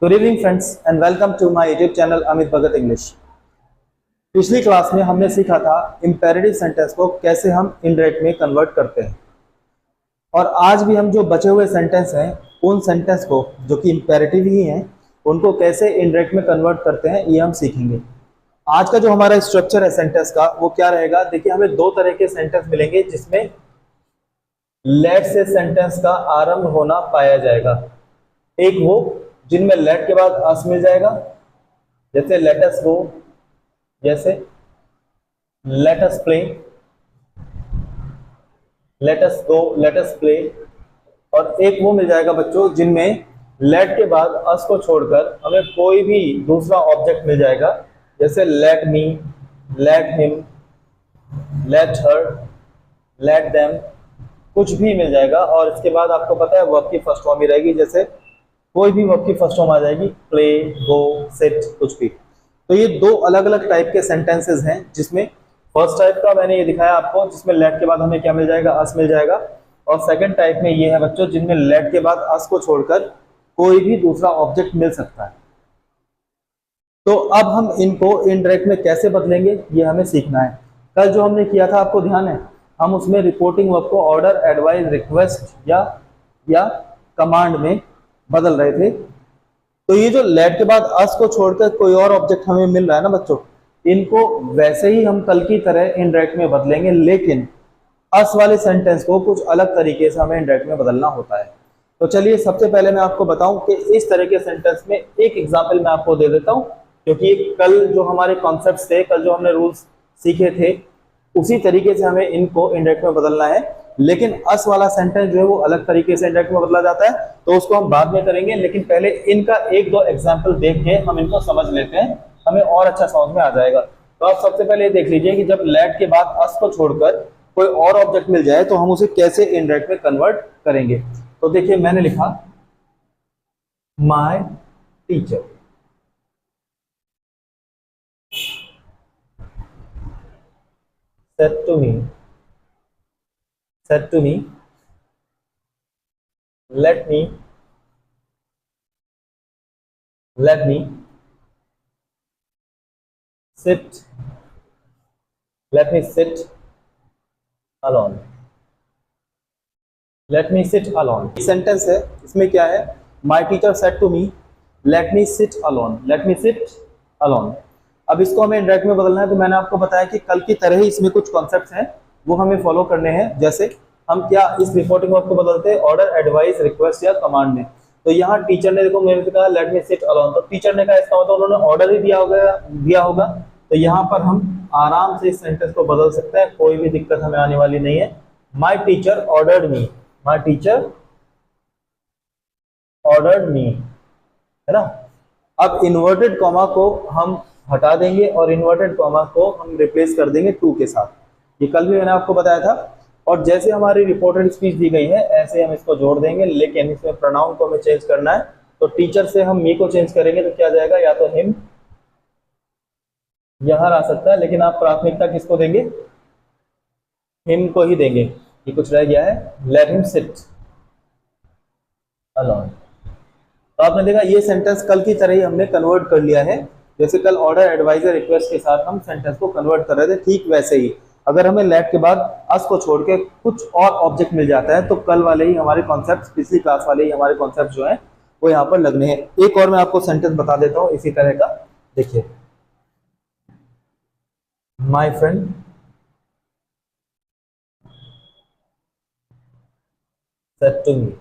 Good evening friends and welcome to my YouTube channel Amit Bhagat English. पिछली class में हमने सीखा था इंपेरेटिव सेंटेंस को कैसे हम इनडायरेक्ट में कन्वर्ट करते हैं, और आज भी हम जो बचे हुए सेंटेंस हैं उन सेंटेंस को जो कि इंपेरेटिव ही हैं उनको कैसे इनडायरेक्ट में कन्वर्ट करते हैं ये हम सीखेंगे। आज का जो हमारा स्ट्रक्चर है सेंटेंस का वो क्या रहेगा, देखिए हमें दो तरह के सेंटेंस मिलेंगे जिसमें लेट से सेंटेंस का आरंभ होना पाया जाएगा। एक वो जिनमें लेट के बाद अस मिल जाएगा, जैसे लेट अस गो, जैसे let us play, let us go, let us play. और एक वो मिल जाएगा बच्चों जिनमें लेट के बाद अस को छोड़कर हमें कोई भी दूसरा ऑब्जेक्ट मिल जाएगा, जैसे let me, let him, let her, let them, कुछ भी मिल जाएगा। और इसके बाद आपको पता है वर्ब की फर्स्ट फॉर्म ही रहेगी, जैसे कोई भी वर्ब की फर्स्ट फॉर्म आ जाएगी, प्ले, गो, सिट, कुछ भी। तो ये दो अलग अलग टाइप के सेंटेंसेस हैं जिसमें फर्स्ट टाइप का मैंने ये दिखाया आपको जिसमें लेट के बाद हमें क्या मिल जाएगा, अस मिल जाएगा। और सेकंड टाइप में ये है बच्चों जिनमें लेट के बाद अस को छोड़कर कोई भी दूसरा ऑब्जेक्ट मिल सकता है। तो अब हम इनको इनडायरेक्ट में कैसे बदलेंगे ये हमें सीखना है। कल जो हमने किया था आपको ध्यान है, हम उसमें रिपोर्टिंग वर्ब को ऑर्डर, एडवाइस, रिक्वेस्ट या कमांड में बदल रहे थे। तो ये जो लेट के बाद अस को छोड़कर कोई और ऑब्जेक्ट हमें मिल रहा है ना बच्चों, इनको वैसे ही हम कल की तरह इनडायरेक्ट में बदलेंगे, लेकिन अस वाले सेंटेंस को कुछ अलग तरीके से हमें इनडायरेक्ट में बदलना होता है। तो चलिए सबसे पहले मैं आपको बताऊं कि इस तरह के सेंटेंस में एक एग्जाम्पल मैं आपको दे देता हूं, क्योंकि कल जो हमारे कॉन्सेप्ट थे, कल जो हमने रूल्स सीखे थे उसी तरीके से हमें इनको इनडायरेक्ट में बदलना है। लेकिन अस वाला सेंटेंस जो है वो अलग तरीके से इनडायरेक्ट में बदला जाता है, तो उसको हम बाद में करेंगे। लेकिन पहले इनका एक दो एग्जाम्पल देख के हम इनको समझ लेते हैं, हमें और अच्छा समझ में आ जाएगा। तो आप सबसे पहले ये देख लीजिए कि जब लेट के बाद अस को छोड़कर कोई और ऑब्जेक्ट मिल जाए तो हम उसे कैसे इनडायरेक्ट में कन्वर्ट करेंगे। तो देखिए मैंने लिखा my teacher, said to me, let me sit alone, sentence है। इसमें क्या है, my teacher said to me let me sit alone. अब इसको हमें इनडायरेक्ट में बदलना है, तो मैंने आपको बताया कि कल की तरह ही इसमें कुछ कॉन्सेप्ट्स हैं वो हमें फॉलो करने हैं। जैसे हम क्या इस रिपोर्टिंग वर्ब को बदलते हैं ऑर्डर, एडवाइस, रिक्वेस्ट या कमांड में। तो यहाँ टीचर ने देखो मेरे से कहा लेट मी सिट अलोन, तो टीचर ने कहा इसका मतलब उन्होंने ऑर्डर ही दिया होगा। तो यहाँ पर हम आराम से इस सेंटेंस को बदल सकते हैं, कोई भी दिक्कत हमें आने वाली नहीं है। My teacher ordered me, my teacher ordered मी, है ना। अब इन्वर्टेड कॉमा को हम हटा देंगे और इन्वर्टेड कॉमा को हम रिप्लेस कर देंगे टू के साथ, ये कल भी मैंने आपको बताया था। और जैसे हमारी रिपोर्टेड स्पीच दी गई है ऐसे हम इसको जोड़ देंगे, लेकिन इसमें प्रोनाउन को हमें चेंज करना है। तो टीचर से हम मी को चेंज करेंगे तो क्या जाएगा, या तो हिम यहां आ सकता है, लेकिन आप प्राथमिकता किसको देंगे, हिम को ही देंगे। ये कुछ रह गया है, लेट हिम सिट अलोन। तो आपने देखा ये सेंटेंस कल की तरह ही हमने कन्वर्ट कर लिया है। जैसे कल ऑर्डर, एडवाइजर, रिक्वेस्ट के साथ हम सेंटेंस को कन्वर्ट कर रहे थे, ठीक वैसे ही अगर हमें लेट के बाद अस को छोड़ के कुछ और ऑब्जेक्ट मिल जाता है तो कल वाले ही हमारे कॉन्सेप्ट, पिछली क्लास वाले ही हमारे कॉन्सेप्ट जो है वो यहाँ पर लगने हैं। एक और मैं आपको सेंटेंस बता देता हूँ इसी तरह का, देखिए my friend said to me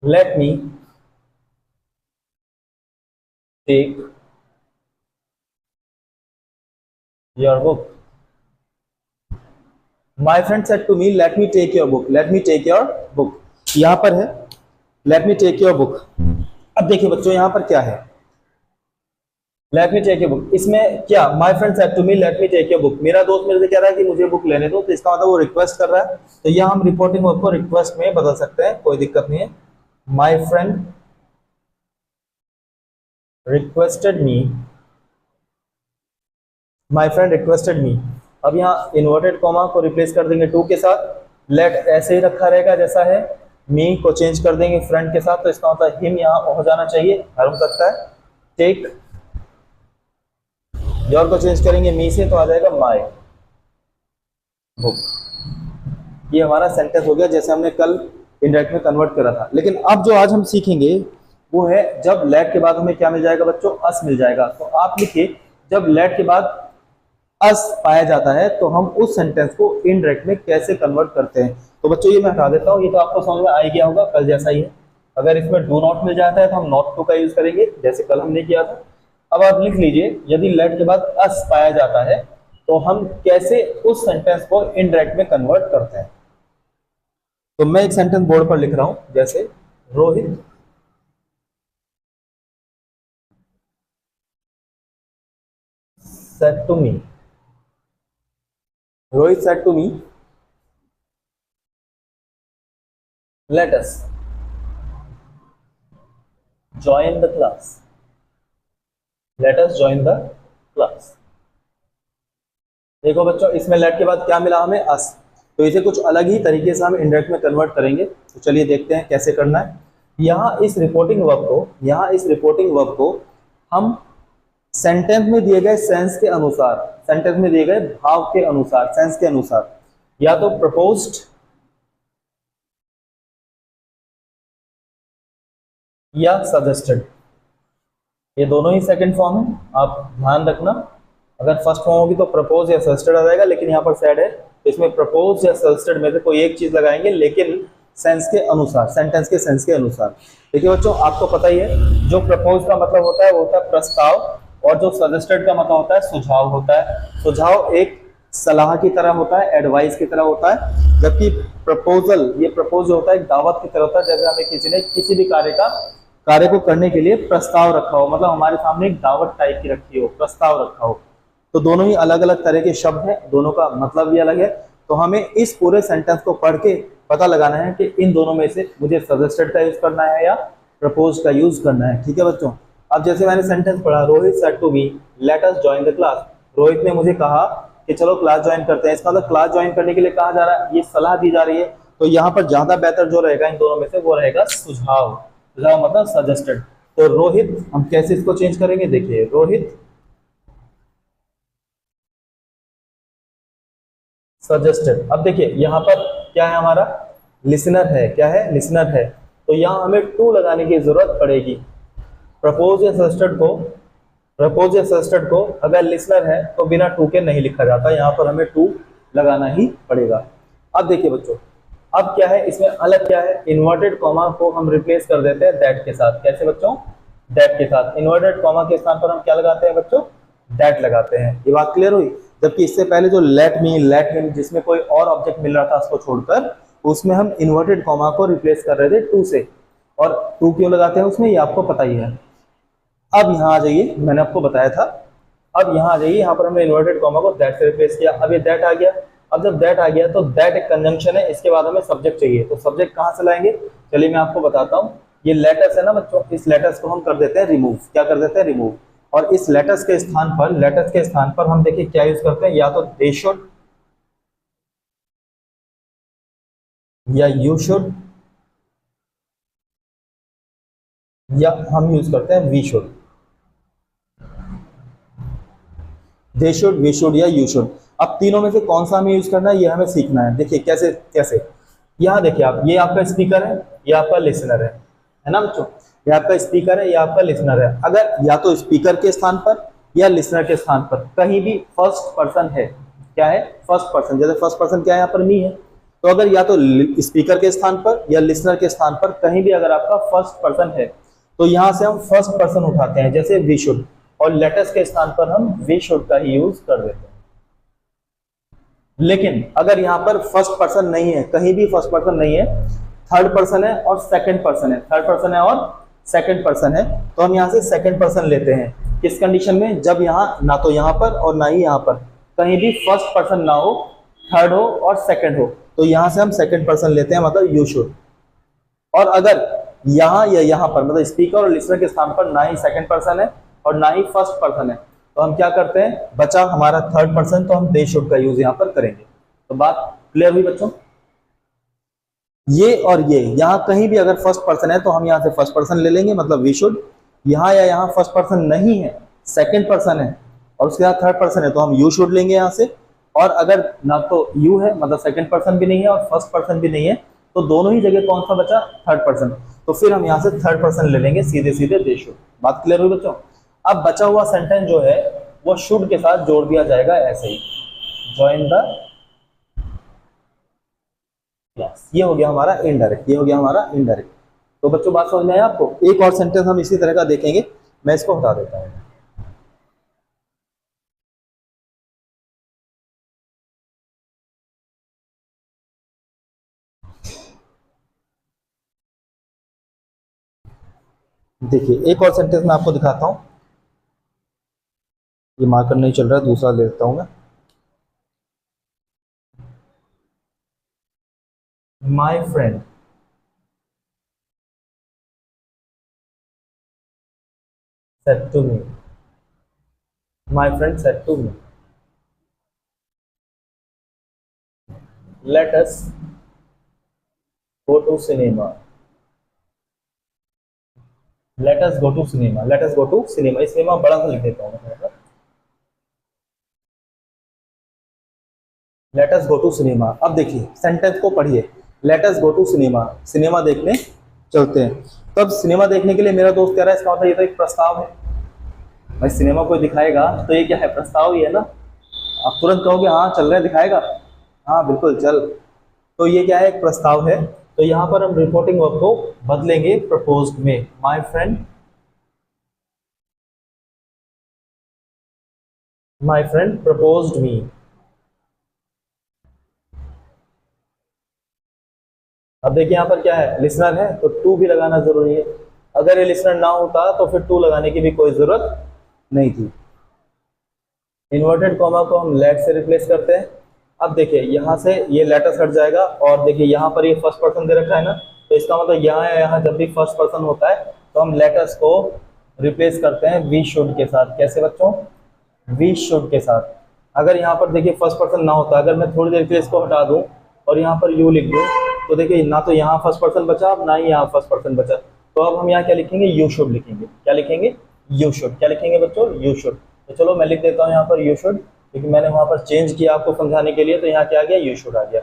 let me take your book. My friend said to me let me take your book, let me take your book। यहां पर है let me take your book। अब देखिए बच्चों यहां पर क्या है, let me take your book, इसमें क्या my friend said to me let me take your book, मेरा दोस्त मेरे से कह रहा है कि मुझे बुक लेने दो, तो इसका मतलब वो रिक्वेस्ट कर रहा है। तो यहां हम रिपोर्टिंग वर्ब को रिक्वेस्ट में बदल सकते हैं, कोई दिक्कत नहीं है। My friend requested me, अब यहाँ इन्वर्टेड कॉमा को रिप्लेस कर देंगे टू के साथ, लेट ऐसे ही रखा रहेगा जैसा है, मी को चेंज कर देंगे फ्रंट के साथ, तो इसका मतलब हिम यहाँ हो जाना चाहिए, हर हो सकता है। टेक योर को चेंज करेंगे मी से, तो आ जाएगा माय बुक। ये हमारा सेंटेंस हो गया जैसे हमने कल इनडायरेक्ट में कन्वर्ट करा था। लेकिन अब जो आज हम सीखेंगे वो है जब लेट के बाद हमें क्या मिल जाएगा बच्चों, अस मिल जाएगा। तो आप लिखिए जब लेट के बाद अस पाया जाता है तो हम उस सेंटेंस को इनडायरेक्ट में कैसे कन्वर्ट करते हैं। तो बच्चों ये मैं हटा देता हूँ, ये तो आपको समझ में आ ही गया होगा, कल जैसा ही है। अगर इसमें डू नॉट मिल जाता है तो हम नॉट टू का यूज करेंगे जैसे कल हमने किया था। अब आप लिख लीजिए यदि लेट के बाद अस पाया जाता है तो हम कैसे उस सेंटेंस को इनडायरेक्ट में कन्वर्ट करते हैं। तो मैं एक सेंटेंस बोर्ड पर लिख रहा हूं, जैसे Rohit said to me, Rohit said to me, let us join the class, let us join the class। देखो बच्चों इसमें लेट के बाद क्या मिला हमें, अस। तो इसे कुछ अलग ही तरीके से हम इंडायरेक्ट में कन्वर्ट करेंगे। तो चलिए देखते हैं कैसे करना है। यहाँ इस रिपोर्टिंग वर्ब को हम सेंटेंस में दिए गए सेंस के अनुसार, सेंटेंस में दिए गए भाव के अनुसार, सेंस के अनुसार, या तो प्रपोज्ड या सजेस्टेड, ये दोनों ही सेकंड फॉर्म है, आप ध्यान रखना। अगर फर्स्ट फॉर्म होगी तो प्रपोज या सजेस्टेड आ जाएगा, लेकिन यहाँ पर सेड है इसमें प्रपोज या सजेस्टेड में से कोई एक चीज लगाएंगे, लेकिन सेंस के अनुसार, सेंटेंस के सेंस के अनुसार। देखिए बच्चों आपको पता ही है जो प्रपोज का मतलब होता है वो होता है प्रस्ताव, और जो सजेस्टेड का मतलब होता है सुझाव होता है। सुझाव एक सलाह की तरह होता है, एडवाइस की तरह होता है, जबकि प्रपोजल, ये प्रपोज होता है एक दावत की तरह होता है। जैसे हमें किसी ने किसी भी कार्य को करने के लिए प्रस्ताव रखा हो, मतलब हमारे सामने एक दावत टाइप की रखी हो, प्रस्ताव रखा हो। तो दोनों ही अलग अलग तरह के शब्द हैं, दोनों का मतलब भी अलग है। तो हमें इस पूरे सेंटेंस को पढ़ के पता लगाना है कि इन दोनों में से मुझे सजेस्टेड का यूज करना है या प्रपोज का यूज करना है। ठीक है बच्चों। अब जैसे मैंने सेंटेंस पढ़ा, Rohit said to me let us join the class, Rohit ने मुझे कहा कि चलो क्लास ज्वाइन करते हैं। इसका मतलब क्लास ज्वाइन करने के लिए कहा जा रहा है, ये सलाह दी जा रही है। तो यहाँ पर ज्यादा बेहतर जो रहेगा इन दोनों में से वो रहेगा सुझाव, सुझाव मतलब सजेस्टेड। तो रोहित, हम कैसे इसको चेंज करेंगे, देखिए रोहित सजेस्टेड। अब देखिए यहाँ पर क्या है, हमारा लिसनर है, क्या है, लिसनर है। तो यहाँ हमें टू लगाने की जरूरत पड़ेगी। प्रपोज या सजेस्टेड को अगर लिसनर है तो बिना टू के नहीं लिखा जाता, यहाँ पर हमें टू लगाना ही पड़ेगा। अब देखिए बच्चों अब क्या है, इसमें अलग क्या है, इन्वर्टेड कॉमा को हम रिप्लेस कर देते हैं दैट के साथ। कैसे बच्चों, दैट के साथ। इन्वर्टेड कॉमा के स्थान पर हम क्या लगाते हैं बच्चों, दैट लगाते हैं। ये बात क्लियर हुई। जबकि इससे पहले जो लेट मी, लेट हिम, जिसमें कोई और ऑब्जेक्ट मिल रहा था उसको छोड़कर, उसमें हम इन्वर्टेड कॉमा को रिप्लेस कर रहे थे टू से। और टू क्यों लगाते हैं उसमें, ये आपको पता ही है। अब यहाँ आ जाइए, मैंने आपको बताया था। अब यहाँ आ जाइए, यहाँ पर हमने इन्वर्टेड कॉमा को दैट से रिप्लेस किया। अब ये दैट आ गया। अब जब दैट आ गया तो दैट एक कंजंक्शन है, इसके बाद हमें सब्जेक्ट चाहिए। तो सब्जेक्ट कहाँ से लाएंगे, चलिए मैं आपको बताता हूँ। ये लेटर्स है ना बच्चों, इस लेटर्स को हम कर देते हैं रिमूव। क्या कर देते हैं, रिमूव। और इस लेटर्स के स्थान पर हम देखिए क्या यूज करते हैं, या तो दे शुड या यू शुड, या हम यूज करते हैं we should. They should, we should या यू शुड। अब तीनों में से कौन सा हमें यूज करना है, ये हमें सीखना है। देखिए कैसे कैसे, यहाँ देखिए आप, ये आपका स्पीकर है, ये आपका लिसनर है ना बच्चों, ये आपका स्पीकर है, ये आपका लिसनर है। अगर या तो स्पीकर के स्थान पर या लिसनर के स्थान पर कहीं भी फर्स्ट पर्सन है, क्या है, फर्स्ट पर्सन। जैसे फर्स्ट पर्सन क्या है, यहाँ पर मी है। तो अगर या तो स्पीकर के स्थान पर या लिसनर के स्थान पर कहीं भी अगर आपका फर्स्ट पर्सन है तो यहाँ से हम फर्स्ट पर्सन उठाते हैं, जैसे वी शुड। और लेटर्स के स्थान पर हम वी शुड का ही यूज कर देते हैं। लेकिन अगर यहाँ पर फर्स्ट पर्सन नहीं है, कहीं भी फर्स्ट पर्सन नहीं है, थर्ड पर्सन है और सेकंड पर्सन है, थर्ड पर्सन है और सेकंड पर्सन है, तो हम यहाँ से सेकंड पर्सन लेते हैं। किस कंडीशन में, जब यहाँ ना तो यहाँ पर और ना ही यहाँ पर कहीं भी फर्स्ट पर्सन ना हो, थर्ड हो और सेकंड हो, तो यहाँ से हम सेकंड पर्सन लेते हैं, मतलब यू शुड। और अगर यहाँ या यहाँ पर, मतलब स्पीकर और लिसनर के स्थान पर ना ही सेकंड पर्सन है और ना ही फर्स्ट पर्सन है, तो हम क्या करते हैं, बचा हमारा थर्ड पर्सन, तो हम दे शुड का यूज यहाँ पर करेंगे। तो बात क्लियर हुई बच्चों। ये और ये यहाँ कहीं भी अगर फर्स्ट पर्सन है तो हम यहाँ से फर्स्ट पर्सन ले लेंगे, मतलब वी शुड। यहाँ या यहाँ फर्स्ट पर्सन नहीं है, सेकंड पर्सन है और उसके बाद थर्ड पर्सन है, तो हम यू शुड लेंगे यहाँ से। और अगर ना तो यू है, मतलब सेकंड पर्सन भी नहीं है और फर्स्ट पर्सन भी नहीं है, तो दोनों ही जगह कौन सा बचा, थर्ड पर्सन। तो फिर हम यहाँ से थर्ड पर्सन ले लेंगे सीधे सीधे, दे शुड। बात क्लियर हुई बच्चों। अब बचा हुआ सेंटेंस जो है वो शुड के साथ जोड़ दिया जाएगा ऐसे ही, ज्वाइन द क्लास। ये हो गया हमारा इनडायरेक्ट, ये हो गया हमारा इनडायरेक्ट। तो बच्चों बात समझ में आया आपको। एक और सेंटेंस हम इसी तरह का देखेंगे, मैं इसको हटा देता हूँ। देखिए एक और सेंटेंस मैं आपको दिखाता हूँ, ये मार्कर नहीं चल रहा है, दूसरा ले लेता हूँ मैं। My friend said to me, my friend said to me, let us go to cinema, let us go to cinema, let us go to cinema। इस सिनेमा बड़ा सा लिख देता हूँ मैं, let us go to cinema. अब देखिए sentence को पढ़िए, let us go to cinema, cinema देखने चलते हैं। तब सिनेमा देखने के लिए मेरा दोस्त कह रहा है, इसका मतलब ये तो एक प्रस्ताव है। भाई सिनेमा कोई दिखाएगा तो ये क्या है, प्रस्ताव ही है ना। आप तुरंत कहोगे हाँ चल रहा है, दिखाएगा, हाँ बिल्कुल चल। तो ये क्या है, एक प्रस्ताव है। तो यहाँ पर हम रिपोर्टिंग वर्ब को बदलेंगे प्रपोज्ड में, my friend, my friend proposed मी। अब देखिए यहाँ पर क्या है, लिसनर है तो टू भी लगाना जरूरी है। अगर ये लिसनर ना होता तो फिर टू लगाने की भी कोई जरूरत नहीं थी। इन्वर्टेड कॉमा को हम लेट से रिप्लेस करते हैं। अब देखिए यहाँ से ये लेटर्स हट जाएगा और देखिए यहाँ पर ये फर्स्ट पर्सन दे रखा है ना, तो इसका मतलब यहाँ या यहाँ जब भी फर्स्ट पर्सन होता है तो हम लेटर्स को रिप्लेस करते हैं वी शुड के साथ। कैसे बच्चों, वी शुड के साथ। अगर यहाँ पर देखिए फर्स्ट पर्सन ना होता, अगर मैं थोड़ी देर के लिए इसको हटा दूं और यहाँ पर यू लिख दूं, तो देखिए ना तो यहाँ फर्स्ट पर्सन बचा ना ही यहाँ फर्स्ट पर्सन बचा। तो अब हम यहाँ क्या लिखेंगे, यू शुड लिखेंगे। क्या लिखेंगे, यू शुड। क्या लिखेंगे बच्चों, यू शुड। तो चलो मैं लिख देता हूँ यहाँ पर यू शुड, क्योंकि मैंने वहाँ पर चेंज किया आपको समझाने के लिए, तो यहाँ क्या आ गया, यू शुड आ गया।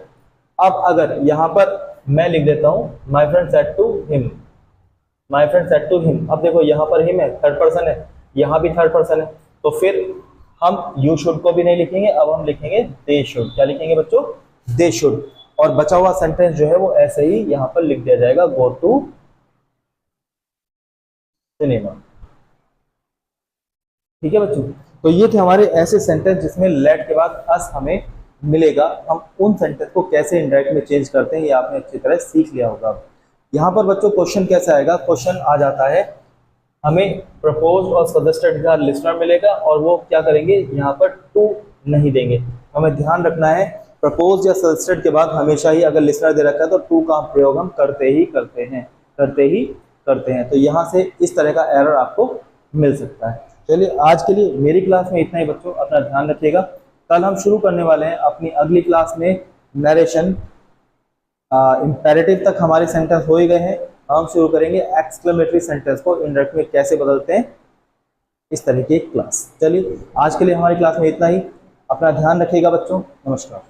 अब अगर यहाँ पर मैं लिख देता हूँ my friend said to him, my friend said to him. अब देखो यहाँ पर हिम है, थर्ड पर्सन है, यहाँ भी थर्ड पर्सन है, तो फिर हम यू शुड को भी नहीं लिखेंगे, अब हम लिखेंगे दे शुड। क्या लिखेंगे बच्चों, दे शुड। और बचा हुआ सेंटेंस जो है वो ऐसे ही यहाँ पर लिख दिया जाएगा, गो टू सिनेमा। ठीक है बच्चों। तो ये थे हमारे ऐसे सेंटेंस जिसमें लेट के बाद अस हमें मिलेगा। हम उन सेंटेंस को कैसे इंडायरेक्ट में चेंज करते हैं ये आपने अच्छी तरह सीख लिया होगा। यहाँ पर बच्चों क्वेश्चन कैसे आएगा, क्वेश्चन आ जाता है हमें प्रपोज और सजेस्टेड का लिस्नर मिलेगा और वो क्या करेंगे, यहाँ पर टू नहीं देंगे। हमें ध्यान रखना है प्रपोज या सजेस्टेड के बाद हमेशा ही अगर लिस्नर दे रखा है तो टू का प्रयोग हम करते ही करते हैं, करते ही करते हैं। तो यहाँ से इस तरह का एरर आपको मिल सकता है। चलिए आज के लिए मेरी क्लास में इतना ही बच्चों, अपना ध्यान रखिएगा। कल हम शुरू करने वाले हैं अपनी अगली क्लास में नरेशन। इंपेरेटिव तक हमारे सेंटेंस हो ही गए हैं, हम शुरू करेंगे एक्सक्लेमेटरी सेंटेंस को इंडायरेक्ट में कैसे बदलते हैं, इस तरह की क्लास। चलिए आज के लिए हमारी क्लास में इतना ही, अपना ध्यान रखिएगा बच्चों, नमस्कार।